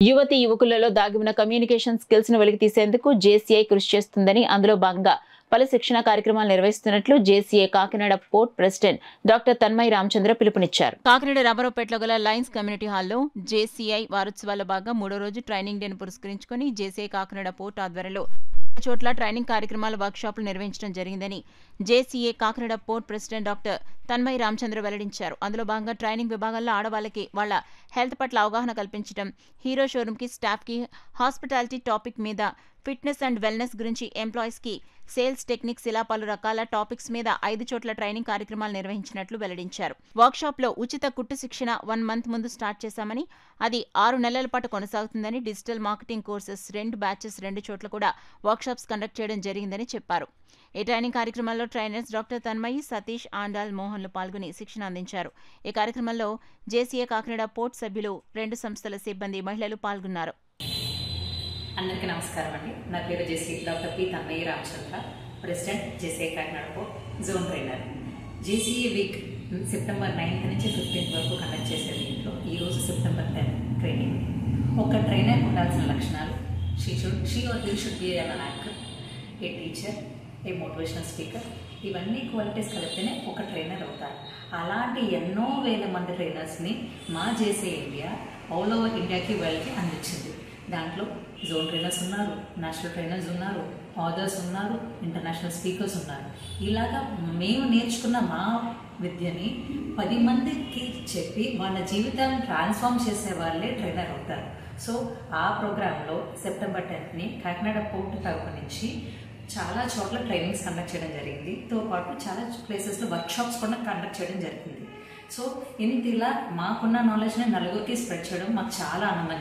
యువతి యువకులలో దాగి ఉన్న కమ్యూనికేషన్ స్కిల్స్ ను వెలికితీసేందుకు జేసీఐ కృషి చేస్తుందని అందులో భాగంగా పలు శిక్షణ కార్యక్రమాలు నిర్వహిస్తున్నట్లు JCI Kakinada port president doctor Tanmayi Ramachandra పిలుపునిచ్చారు. కాకినాడ రామారావుపేటలో గల లయన్స్ కమ్యూనిటీ హాల్లో జేసీఐ వారోత్సవాల్లో భాగంగా 3వ రోజు ట్రైనింగ్ డేను పురస్కరించుకుని జేసీఐ కాకినాడ పోర్ట్ ఆధ్వర్యంలో చోట్ల ట్రైనింగ్ కార్యక్రమాల వర్క్షాపులు నిర్వహించడం జరిగిందని JCA Kakinada port president doctor Tanmayi Ramachandra వెల్లడించారు. అందులో భాగంగా ట్రైనింగ్ విభాగంలో ఆడవాళ్ళకి వాళ్ల హెల్త్ పట్ల అవగాహన కల్పించడం, హీరో షోరూమ్ కి స్టాఫ్ కి హాస్పిటాలిటీ టాపిక్ మీద, ఫిట్నెస్ అండ్ వెల్నెస్ గురించి ఎంప్లాయీస్ కి సేల్స్ టెక్నిక్స్ ఇలా పలు రకాల టాపిక్స్ మీద 5 చోట్ల ట్రైనింగ్ కార్యక్రమాలు నిర్వహించినట్లు వెల్లడించారు. వర్క్షాప్ లో ఉచిత కుట్టు శిక్షణ 1 మంత్ ముందు స్టార్ట్ చేశామని, అది 6 నెలల పాటు కొనసాగుతుందని, డిజిటల్ మార్కెటింగ్ కోర్సెస్ 2 బ్యాచెస్ 2 చోట్ల కూడా వర్క్షాప్స్ కండక్ట్ చేయడం జరిగిందని చెప్పారు. ఈ ట్రైనింగ్ కార్యక్రమంలో ట్రైనర్స్ డాక్టర్ తన్మయి, సతీష్, ఆండాల్, మోహన్లు పాల్గొని శిక్షణ అందించారు. ఈ కార్యక్రమంలో జేసీఏ కాకినాడ పోర్ట్ సభ్యులు, 2 సంస్థల సిబ్బంది, మహిళలు పాల్గొన్నారు. అందరికీ నమస్కారం అండి. నా పేరు JC doctor P Tanmayi Ramachandra, president JCI Kakinada port zone trainer. JCI week September 9th నుంచి 15th వరకు కండక్ట్ చేసే దీంట్లో ఈరోజు సెప్టెంబర్ 10 ట్రైనింగ్. ఒక ట్రైనర్ ఉండాల్సిన లక్షణాలు: she or he should be an anchor, A teacher, A motivational speaker. ఇవన్నీ క్వాలిటీస్ కలిపితేనే ఒక ట్రైనర్ అవుతారు. అలాంటి ఎన్నో వేల మంది ట్రైనర్స్ని మా జేసీ ఇండియా ఆల్ ఓవర్ ఇండియాకి వరల్డ్కి అందించింది. దాంట్లో జోన్ ట్రైనర్స్ ఉన్నారు, నేషనల్ ట్రైనర్స్ ఉన్నారు, ఆథర్స్ ఉన్నారు, ఇంటర్నేషనల్ స్పీకర్స్ ఉన్నారు. ఇలాగా మేము నేర్చుకున్న మా విద్యని 10 మందికి చెప్పి వాళ్ళ జీవితాన్ని ట్రాన్స్ఫార్మ్ చేసే వాళ్ళే ట్రైనర్ అవుతారు. సో ఆ ప్రోగ్రాంలో సెప్టెంబర్ 10th కాకినాడ పోర్ట్ తరపు నుంచి చాలా చోట్ల ట్రైనింగ్స్ కండక్ట్ చేయడం జరిగింది. తో పాటు చాలా ప్లేసెస్లో వర్క్షాప్స్ కూడా కండక్ట్ చేయడం జరిగింది. సో ఇలా మాకున్న నాలెడ్జ్ని నలుగురికి స్ప్రెడ్ చేయడం మాకు చాలా ఆనందంగా